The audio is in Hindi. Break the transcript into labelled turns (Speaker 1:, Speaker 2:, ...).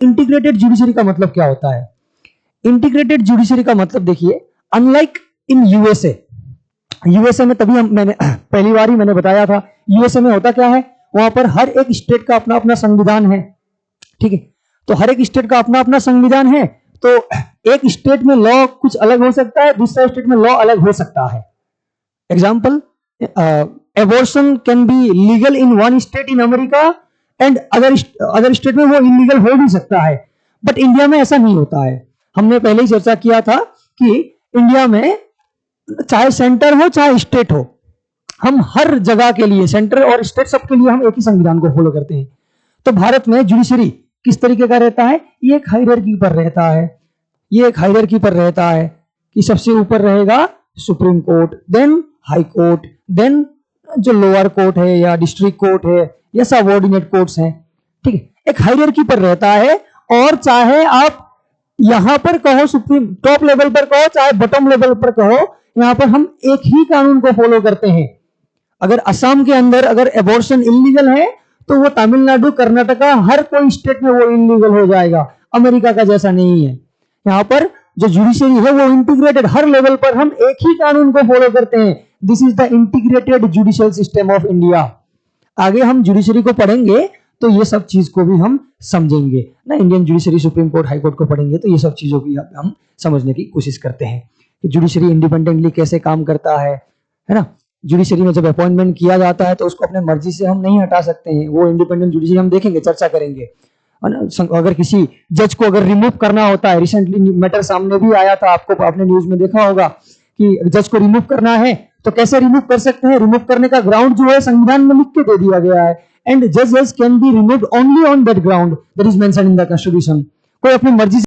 Speaker 1: इंटीग्रेटेड जुडिशरी का मतलब क्या होता है? इंटीग्रेटेड जुडिशरी का मतलब देखिए, अनलाइक इन यूएसए में तभी मैंने पहली बार ही मैंने बताया था, यूएसए में होता क्या है, वहां पर हर एक स्टेट का अपना अपना संविधान है, ठीक है। तो हर एक स्टेट का अपना अपना संविधान है, तो एक स्टेट में लॉ कुछ अलग हो सकता है, दूसरा स्टेट में लॉ अलग हो सकता है। Example, abortion can be legal in one state in America and other state में वो इलीगल हो भी सकता है, बट इंडिया में ऐसा नहीं होता है। हमने पहले ही चर्चा किया था कि इंडिया में चाहे सेंटर हो चाहे स्टेट हो, हम हर जगह के लिए, सेंटर और स्टेट सबके लिए हम एक ही संविधान को फॉलो करते हैं। तो भारत में जुडिशरी किस तरीके का रहता है? ये एक हायरार्की पर रहता है, ये एक हायरार्की पर रहता है कि सबसे ऊपर रहेगा supreme court, then high court, then जो लोअर कोर्ट है या डिस्ट्रिक्ट कोर्ट है या सबऑर्डिनेट कोर्ट्स हैं, ठीक है। एक हायरार्की पर रहता है, और चाहे आप यहां पर कहो सुप्रीम टॉप लेवल पर कहो, चाहे बॉटम लेवल पर कहो, यहां पर हम एक ही कानून को फॉलो करते हैं। अगर असम के अंदर अगर एबॉर्शन इलीगल है, तो वो तमिलनाडु, कर्नाटका, हर कोई स्टेट में वो इलीगल हो जाएगा। अमेरिका का जैसा नहीं है। यहाँ पर जो जुडिशरी है वो इंटीग्रेटेड, हर लेवल पर हम एक ही कानून को फॉलो करते हैं। This is the integrated judicial system of India. आगे हम जुडिशरी को पढ़ेंगे तो ये सब चीज को भी हम समझेंगे ना। Indian judiciary, supreme court, high court को पढ़ेंगे तो ये सब चीजों की हम समझने की कोशिश करते हैं कि जुडिशरी इंडिपेंडेंटली कैसे काम करता है ना। जुडिशरी में जब अपॉइंटमेंट किया जाता है तो उसको अपने मर्जी से हम नहीं हटा सकते हैं। वो इंडिपेंडेंट जुडिशरी हम देखेंगे, चर्चा करेंगे। अगर किसी जज को अगर रिमूव करना होता है, रिसेंटली मैटर सामने भी आया था, आपको आपने न्यूज में देखा होगा कि जज को रिमूव करना है तो कैसे रिमूव कर सकते हैं। रिमूव करने का ग्राउंड जो है संविधान में लिख के दे दिया गया है, एंड जजेस can be removed only on that ground that is mentioned in the constitution. कोई अपनी मर्जी